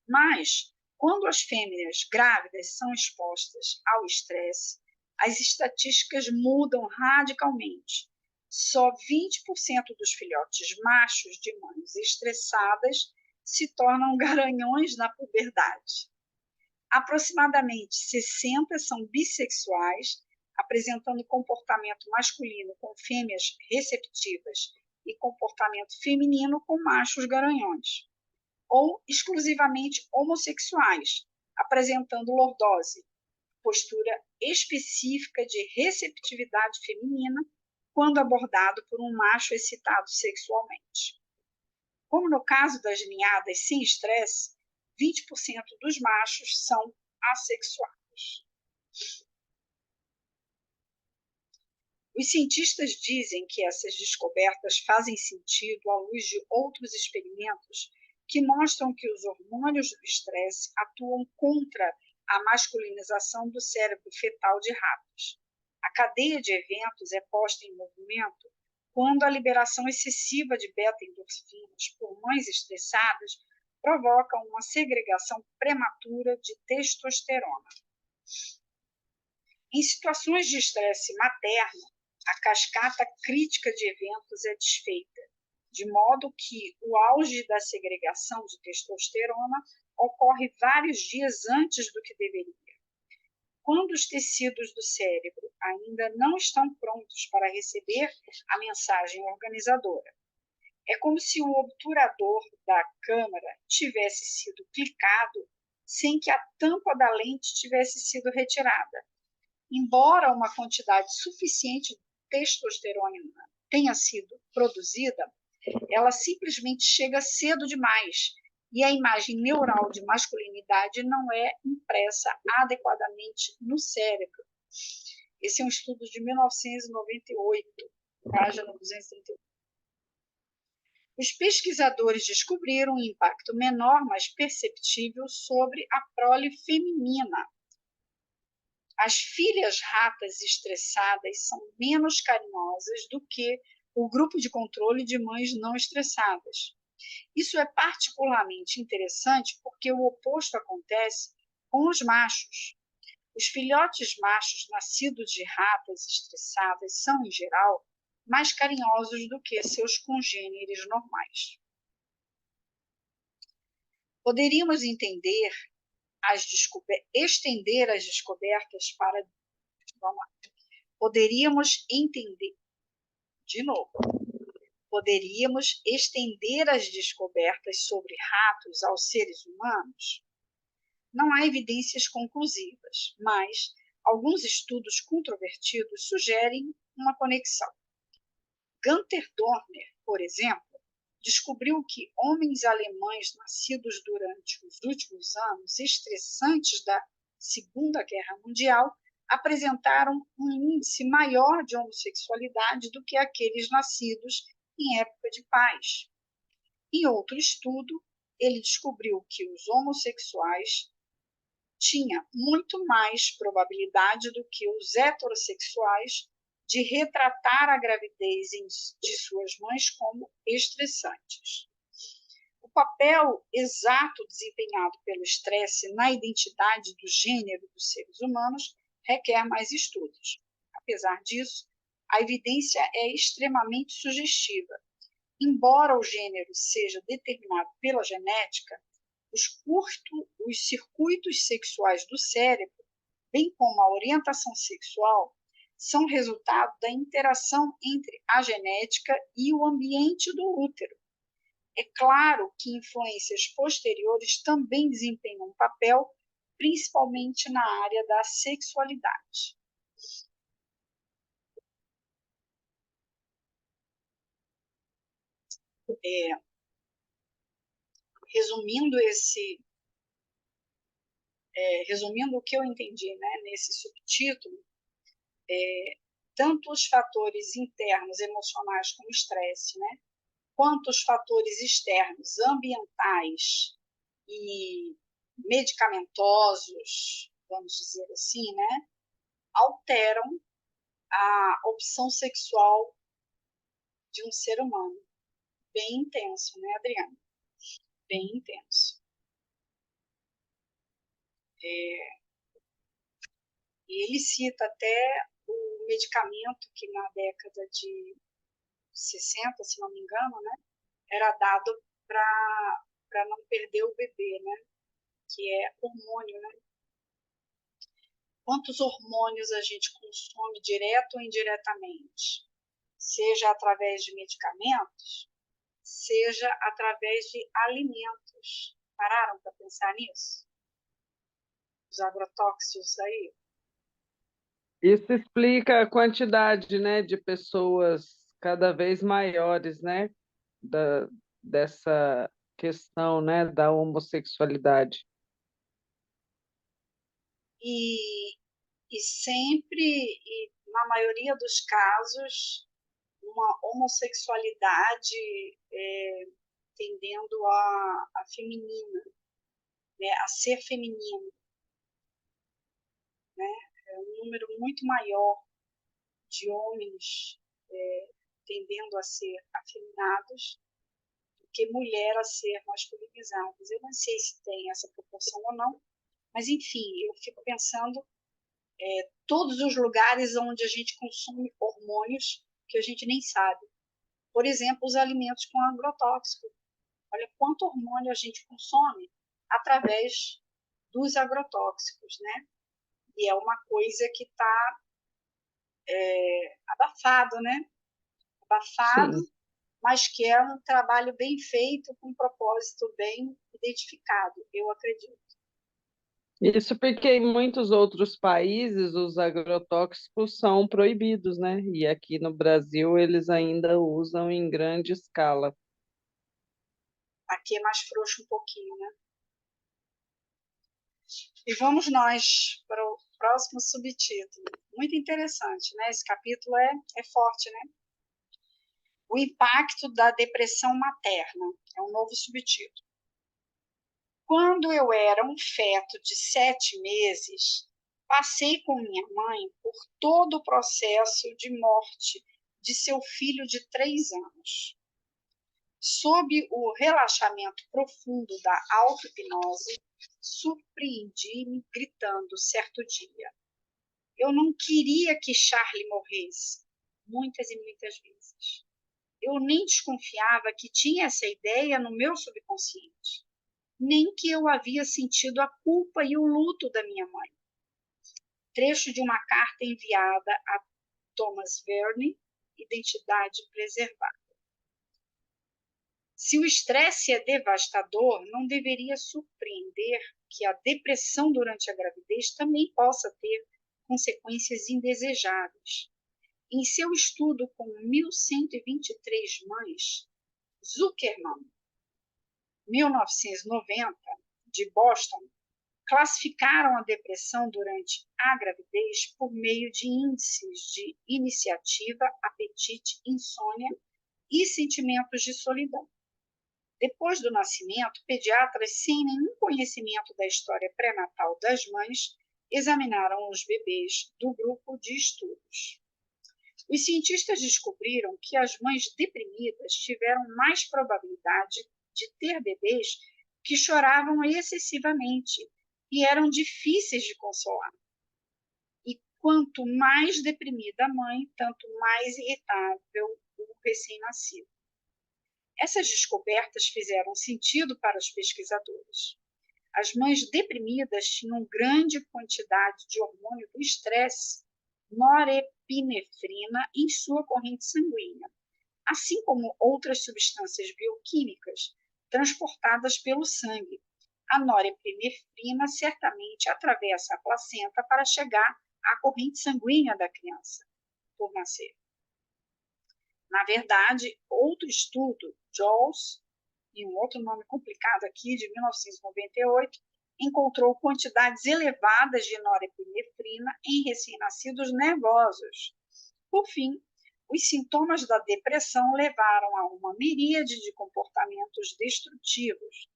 Mas, quando as fêmeas grávidas são expostas ao estresse, as estatísticas mudam radicalmente. Só 20% dos filhotes machos de mães estressadas se tornam garanhões na puberdade. Aproximadamente 60 são bissexuais, apresentando comportamento masculino com fêmeas receptivas e comportamento feminino com machos garanhões, ou exclusivamente homossexuais, apresentando lordose, postura específica de receptividade feminina quando abordado por um macho excitado sexualmente. Como no caso das ninhadas sem estresse, 20% dos machos são assexuados. Os cientistas dizem que essas descobertas fazem sentido à luz de outros experimentos que mostram que os hormônios do estresse atuam contra a masculinização do cérebro fetal de ratos. A cadeia de eventos é posta em movimento quando a liberação excessiva de beta-endorfinas por mães estressadas provoca uma segregação prematura de testosterona. Em situações de estresse materno, a cascata crítica de eventos é desfeita, de modo que o auge da segregação de testosterona ocorre vários dias antes do que deveria. Quando os tecidos do cérebro ainda não estão prontos para receber a mensagem organizadora. É como se o obturador da câmera tivesse sido clicado sem que a tampa da lente tivesse sido retirada. Embora uma quantidade suficiente de testosterona tenha sido produzida, ela simplesmente chega cedo demais e a imagem neural de masculinidade não é impressa adequadamente no cérebro. Esse é um estudo de 1998, página 238. Os pesquisadores descobriram um impacto menor, mas perceptível, sobre a prole feminina. As filhas ratas estressadas são menos carinhosas do que o grupo de controle de mães não estressadas. Isso é particularmente interessante porque o oposto acontece com os machos. Os filhotes machos nascidos de ratas estressadas são, em geral, mais carinhosos do que seus congêneres normais. Poderíamos entender estender as descobertas para... Vamos lá. Poderíamos entender, de novo, poderíamos estender as descobertas sobre ratos aos seres humanos? Não há evidências conclusivas, mas alguns estudos controvertidos sugerem uma conexão. Gunther Dorner, por exemplo, descobriu que homens alemães nascidos durante os últimos anos estressantes da Segunda Guerra Mundial apresentaram um índice maior de homossexualidade do que aqueles nascidos em época de paz. Em outro estudo, ele descobriu que os homossexuais tinham muito mais probabilidade do que os heterossexuais de retratar a gravidez de suas mães como estressantes. O papel exato desempenhado pelo estresse na identidade do gênero dos seres humanos requer mais estudos. Apesar disso, a evidência é extremamente sugestiva. Embora o gênero seja determinado pela genética, os circuitos sexuais do cérebro, bem como a orientação sexual, são resultado da interação entre a genética e o ambiente do útero. É claro que influências posteriores também desempenham um papel, principalmente na área da sexualidade. Resumindo o que eu entendi, né, nesse subtítulo, tanto os fatores internos emocionais como estresse, né, quanto os fatores externos ambientais e medicamentosos, vamos dizer assim, né, alteram a opção sexual de um ser humano. Bem intenso, né, Adriana? Bem intenso. E ele cita até o medicamento que na década de 60, se não me engano, né, era dado para não perder o bebê, né, que é hormônio, né? Quantos hormônios a gente consome direto ou indiretamente? Seja através de medicamentos, seja através de alimentos. Pararam para pensar nisso? Os agrotóxicos aí? Isso explica a quantidade, né, de pessoas cada vez maiores, né, dessa questão, né, da homossexualidade. E sempre, e na maioria dos casos, uma homossexualidade tendendo a feminina, né, a ser feminino, né? É um número muito maior de homens tendendo a ser afeminados do que mulher a ser masculinizadas. Eu não sei se tem essa proporção ou não, mas enfim, eu fico pensando todos os lugares onde a gente consome hormônios que a gente nem sabe. Por exemplo, os alimentos com agrotóxico. Olha quanto hormônio a gente consome através dos agrotóxicos, né? E é uma coisa que está abafado, né? Abafado, Sim. mas que é um trabalho bem feito, com um propósito bem identificado, eu acredito. Isso porque em muitos outros países os agrotóxicos são proibidos, né? E aqui no Brasil eles ainda usam em grande escala. Aqui é mais frouxo um pouquinho, né? E vamos nós para o próximo subtítulo. Muito interessante, né? Esse capítulo é forte, né? O impacto da depressão materna. É um novo subtítulo. Quando eu era um feto de 7 meses, passei com minha mãe por todo o processo de morte de seu filho de 3 anos. Sob o relaxamento profundo da auto-hipnose, surpreendi-me gritando certo dia: eu não queria que Charlie morresse, muitas e muitas vezes. Eu nem desconfiava que tinha essa ideia no meu subconsciente. nem que eu havia sentido a culpa e o luto da minha mãe. Trecho de uma carta enviada a Thomas Verne, identidade preservada. Se o estresse é devastador, não deveria surpreender que a depressão durante a gravidez também possa ter consequências indesejáveis. Em seu estudo com 1.123 mães, Zuckerman, 1990, de Boston, classificaram a depressão durante a gravidez por meio de índices de iniciativa, apetite, insônia e sentimentos de solidão. Depois do nascimento, pediatras sem nenhum conhecimento da história pré-natal das mães examinaram os bebês do grupo de estudos. Os cientistas descobriram que as mães deprimidas tiveram mais probabilidade de ter bebês que choravam excessivamente e eram difíceis de consolar. E quanto mais deprimida a mãe, tanto mais irritável o recém-nascido. Essas descobertas fizeram sentido para os pesquisadores. As mães deprimidas tinham grande quantidade de hormônio do estresse, norepinefrina, em sua corrente sanguínea, assim como outras substâncias bioquímicas transportadas pelo sangue. A norepinefrina certamente atravessa a placenta para chegar à corrente sanguínea da criança por nascer. Na verdade, outro estudo, Jaws, e um outro nome complicado aqui, de 1998, encontrou quantidades elevadas de norepinefrina em recém-nascidos nervosos. Por fim, os sintomas da depressão levaram a uma miríade de comportamentos destrutivos: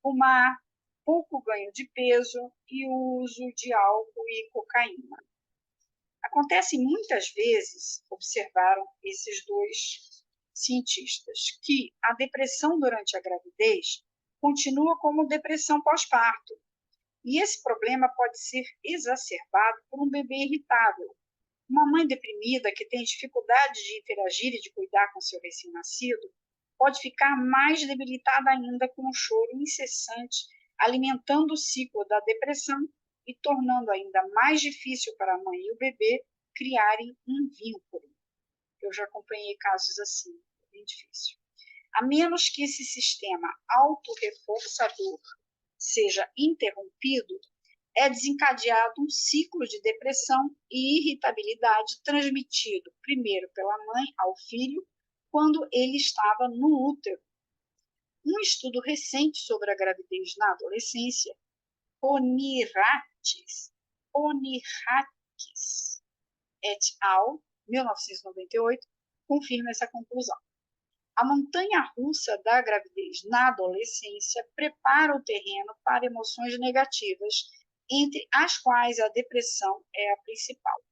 fumar, pouco ganho de peso e o uso de álcool e cocaína. Acontece muitas vezes, observaram esses dois cientistas, que a depressão durante a gravidez continua como depressão pós-parto. E esse problema pode ser exacerbado por um bebê irritável. Uma mãe deprimida que tem dificuldade de interagir e de cuidar com seu recém-nascido pode ficar mais debilitada ainda com um choro incessante, alimentando o ciclo da depressão e tornando ainda mais difícil para a mãe e o bebê criarem um vínculo. Eu já acompanhei casos assim, bem difícil. A menos que esse sistema autorreforçador seja interrompido, é desencadeado um ciclo de depressão e irritabilidade transmitido primeiro pela mãe ao filho quando ele estava no útero. Um estudo recente sobre a gravidez na adolescência, Oniratis et al., 1998, confirma essa conclusão. A montanha-russa da gravidez na adolescência prepara o terreno para emoções negativas, entre as quais a depressão é a principal.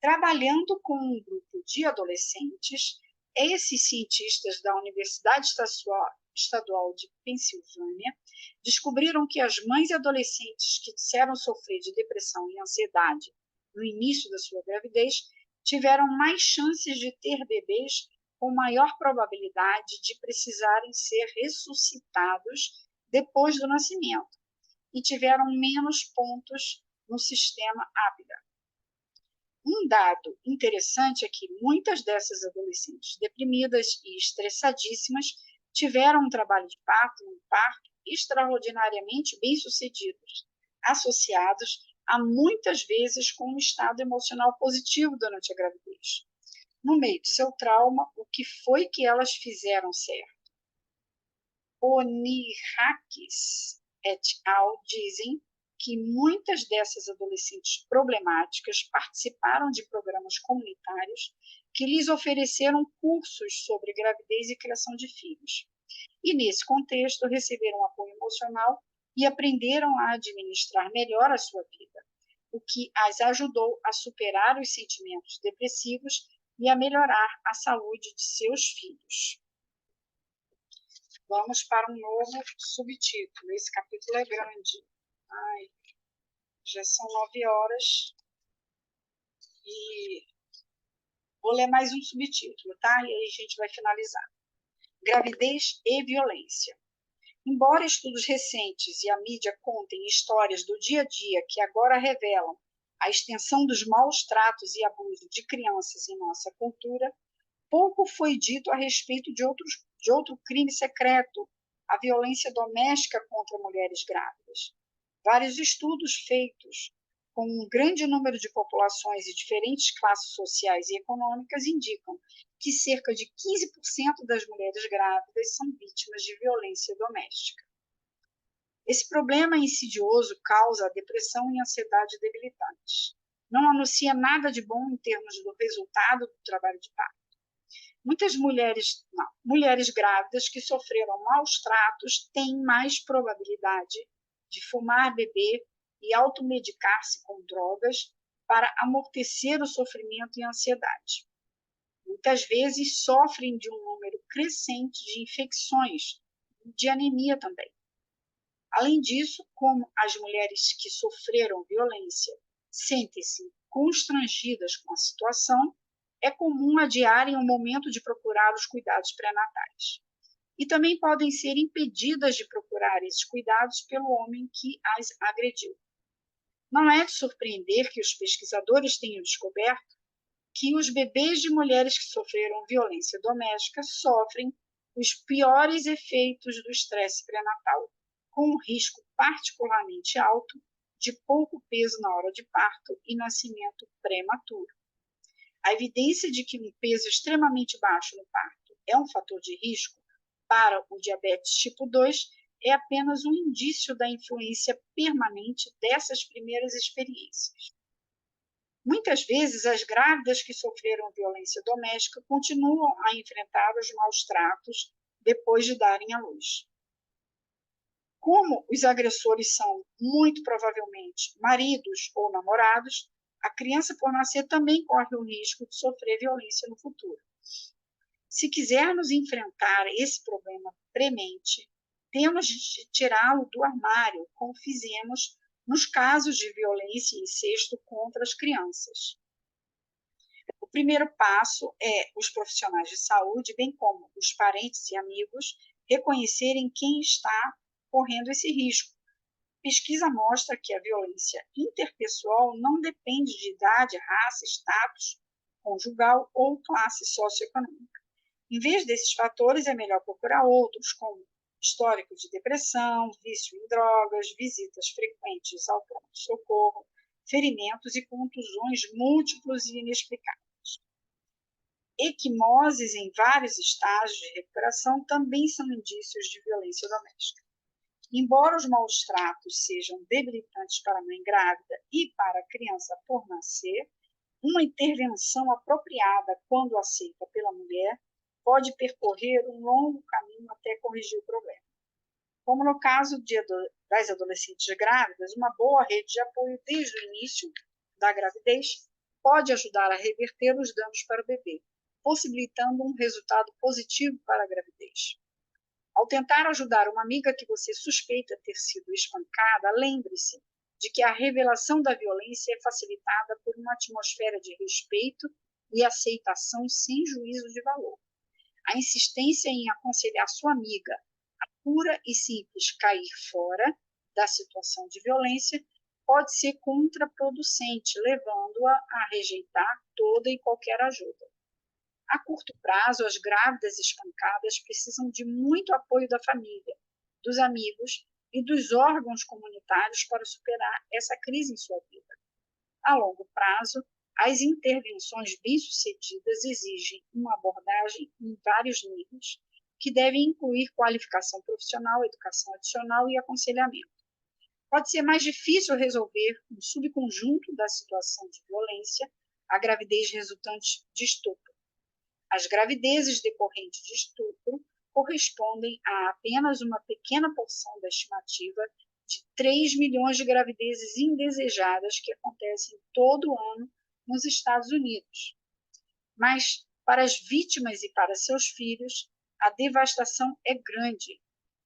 Trabalhando com um grupo de adolescentes, esses cientistas da Universidade Estadual de Pensilvânia descobriram que as mães adolescentes que disseram sofrer de depressão e ansiedade no início da sua gravidez tiveram mais chances de ter bebês com maior probabilidade de precisarem ser ressuscitados depois do nascimento e tiveram menos pontos no sistema ABDA. Um dado interessante é que muitas dessas adolescentes deprimidas e estressadíssimas tiveram um trabalho de parto, um parto extraordinariamente bem-sucedidos, associados a muitas vezes com um estado emocional positivo durante a gravidez. No meio de seu trauma, o que foi que elas fizeram certo? Onihakis et al. Dizem que muitas dessas adolescentes problemáticas participaram de programas comunitários que lhes ofereceram cursos sobre gravidez e criação de filhos. E, nesse contexto, receberam apoio emocional e aprenderam a administrar melhor a sua vida, o que as ajudou a superar os sentimentos depressivos e a melhorar a saúde de seus filhos. Vamos para um novo subtítulo. Esse capítulo é grande. Ai, já são 9 horas e vou ler mais um subtítulo, tá? E aí a gente vai finalizar. Gravidez e violência. Embora estudos recentes e a mídia contem histórias do dia a dia que agora revelam a extensão dos maus tratos e abusos de crianças em nossa cultura, pouco foi dito a respeito de outro crime secreto, a violência doméstica contra mulheres grávidas. Vários estudos feitos com um grande número de populações e diferentes classes sociais e econômicas indicam que cerca de 15% das mulheres grávidas são vítimas de violência doméstica. Esse problema insidioso causa depressão e ansiedade debilitantes. Não anuncia nada de bom em termos do resultado do trabalho de parto. Muitas mulheres grávidas que sofreram maus tratos têm mais probabilidade de fumar, beber e automedicar-se com drogas para amortecer o sofrimento e a ansiedade. Muitas vezes sofrem de um número crescente de infecções, de anemia também. Além disso, como as mulheres que sofreram violência sentem-se constrangidas com a situação, é comum adiarem o momento de procurar os cuidados pré-natais. E também podem ser impedidas de procurar esses cuidados pelo homem que as agrediu. Não é de surpreender que os pesquisadores tenham descoberto que os bebês de mulheres que sofreram violência doméstica sofrem os piores efeitos do estresse pré-natal, com um risco particularmente alto de pouco peso na hora de parto e nascimento prematuro. A evidência de que um peso extremamente baixo no parto é um fator de risco para o diabetes tipo 2 é apenas um indício da influência permanente dessas primeiras experiências. Muitas vezes, as grávidas que sofreram violência doméstica continuam a enfrentar os maus tratos depois de darem à luz. Como os agressores são, muito provavelmente, maridos ou namorados, a criança por nascer também corre o risco de sofrer violência no futuro. Se quisermos enfrentar esse problema premente, temos de tirá-lo do armário, como fizemos nos casos de violência e incesto contra as crianças. O primeiro passo é os profissionais de saúde, bem como os parentes e amigos, reconhecerem quem está correndo esse risco. Pesquisa mostra que a violência interpessoal não depende de idade, raça, status conjugal ou classe socioeconômica. Em vez desses fatores, é melhor procurar outros, como histórico de depressão, vício em drogas, visitas frequentes ao pronto-socorro, ferimentos e contusões múltiplos e inexplicáveis. Equimoses em vários estágios de recuperação também são indícios de violência doméstica. Embora os maus tratos sejam debilitantes para a mãe grávida e para a criança por nascer, uma intervenção apropriada, quando aceita pela mulher, pode percorrer um longo caminho até corrigir o problema. Como no caso das adolescentes grávidas, uma boa rede de apoio desde o início da gravidez pode ajudar a reverter os danos para o bebê, possibilitando um resultado positivo para a gravidez. Ao tentar ajudar uma amiga que você suspeita ter sido espancada, lembre-se de que a revelação da violência é facilitada por uma atmosfera de respeito e aceitação sem juízo de valor. A insistência em aconselhar sua amiga a pura e simples cair fora da situação de violência pode ser contraproducente, levando-a a rejeitar toda e qualquer ajuda. A curto prazo, as grávidas espancadas precisam de muito apoio da família, dos amigos e dos órgãos comunitários para superar essa crise em sua vida. A longo prazo, as intervenções bem-sucedidas exigem uma abordagem em vários níveis, que devem incluir qualificação profissional, educação adicional e aconselhamento. Pode ser mais difícil resolver um subconjunto da situação de violência, a gravidez resultante de estupro. As gravidezes decorrentes de estupro correspondem a apenas uma pequena porção da estimativa de 3 milhões de gravidezes indesejadas que acontecem todo ano nos Estados Unidos. Mas, para as vítimas e para seus filhos, a devastação é grande.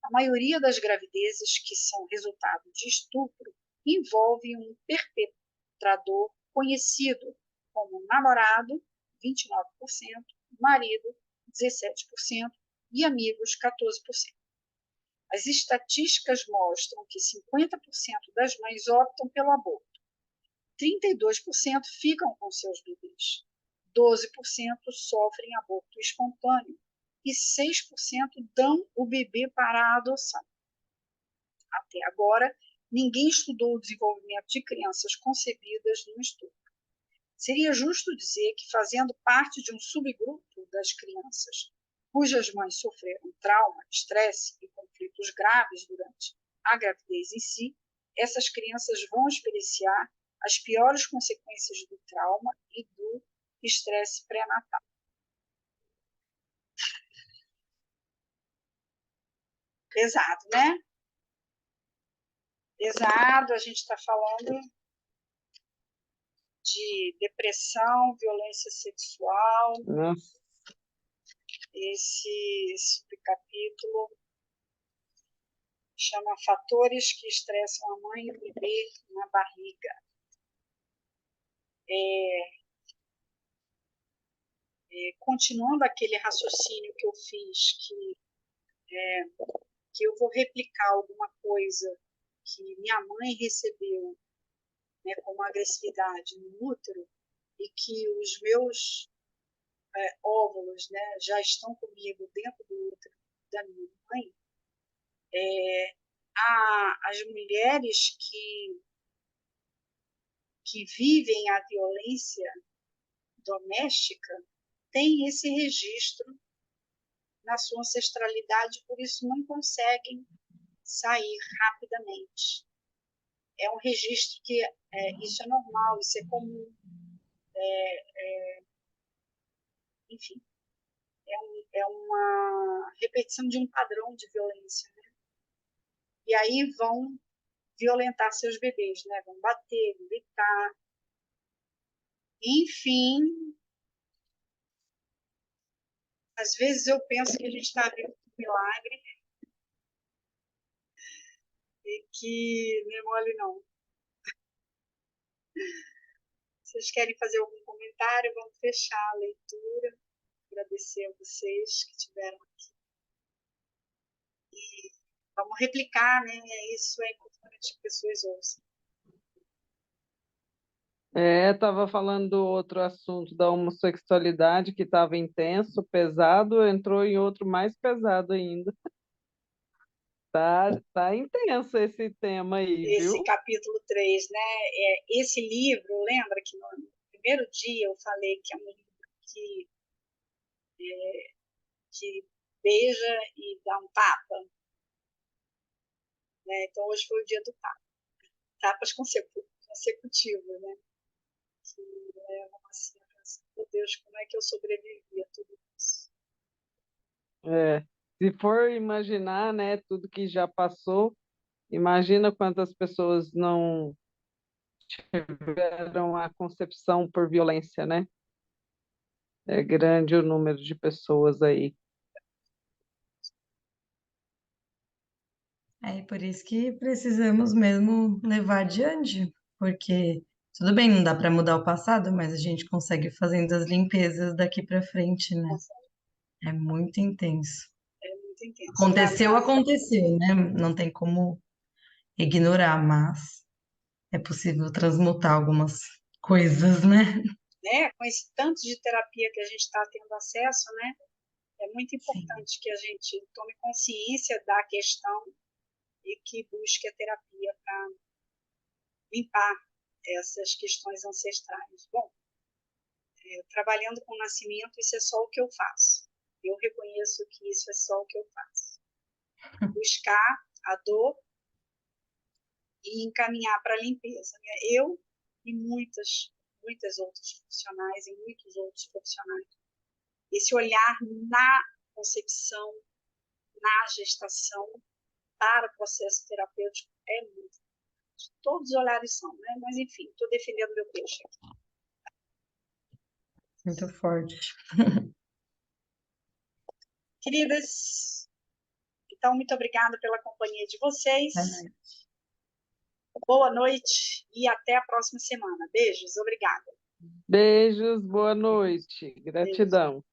A maioria das gravidezes que são resultado de estupro envolve um perpetrador conhecido como namorado, 29%, marido, 17%, e amigos, 14%. As estatísticas mostram que 50% das mães optam pelo aborto, 32% ficam com seus bebês, 12% sofrem aborto espontâneo e 6% dão o bebê para a adoção. Até agora, ninguém estudou o desenvolvimento de crianças concebidas no estudo. Seria justo dizer que, fazendo parte de um subgrupo das crianças cujas mães sofreram trauma, estresse e conflitos graves durante a gravidez em si, essas crianças vão experienciar as piores consequências do trauma e do estresse pré-natal. Pesado, né? Pesado, a gente está falando de depressão, violência sexual. Nossa. Esse subcapítulo chama Fatores que estressam a mãe e o bebê na barriga. Continuando aquele raciocínio que eu fiz, que eu vou replicar alguma coisa que minha mãe recebeu, né, como agressividade no útero, e que os meus óvulos, né, já estão comigo dentro do útero da minha mãe, as mulheres que vivem a violência doméstica têm esse registro na sua ancestralidade, por isso não conseguem sair rapidamente. É um registro que isso é normal, isso é comum. Enfim, é uma repetição de um padrão de violência, né? E aí vão violentar seus bebês, né? Vão bater, gritar. Enfim, às vezes eu penso que a gente está vendo um milagre e que não é mole não. Vocês querem fazer algum comentário? Vamos fechar a leitura. Agradecer a vocês que estiveram aqui. E vamos replicar, né? Isso é importante que pessoas ouçam. Estava falando do outro assunto da homossexualidade que estava intenso, pesado, entrou em outro mais pesado ainda. Tá intenso esse tema aí, Esse viu? capítulo 3, né? Esse livro, lembra que no primeiro dia eu falei que é um livro que beija e dá um tapa, né? Então hoje foi o dia do tapa. Tapas consecutivos, né? Que levam assim, meu Deus, como é que eu sobrevivi a tudo isso? É, se for imaginar, né, tudo que já passou, imagina quantas pessoas não tiveram a concepção por violência, né? É grande o número de pessoas aí. É por isso que precisamos mesmo levar adiante, porque tudo bem, não dá para mudar o passado, mas a gente consegue fazendo as limpezas daqui para frente, né? É muito intenso. É muito intenso. Aconteceu, aconteceu, né? Não tem como ignorar, mas é possível transmutar algumas coisas, né? Né? Com esse tanto de terapia que a gente está tendo acesso, né? É muito Sim. importante que a gente tome consciência da questão e que busque a terapia para limpar essas questões ancestrais. Bom, trabalhando com o nascimento, isso é só o que eu faço. Eu reconheço que isso é só o que eu faço. Buscar a dor e encaminhar para a limpeza. Né? Eu e muitas outras profissionais e muitos outros profissionais. Esse olhar na concepção, na gestação, para o processo terapêutico é muito importante. Todos os olhares são, né? Mas enfim, estou defendendo meu peixe aqui. Muito forte. Queridas, então muito obrigada pela companhia de vocês. Boa noite e até a próxima semana. Beijos, obrigada. Beijos, boa noite. Gratidão.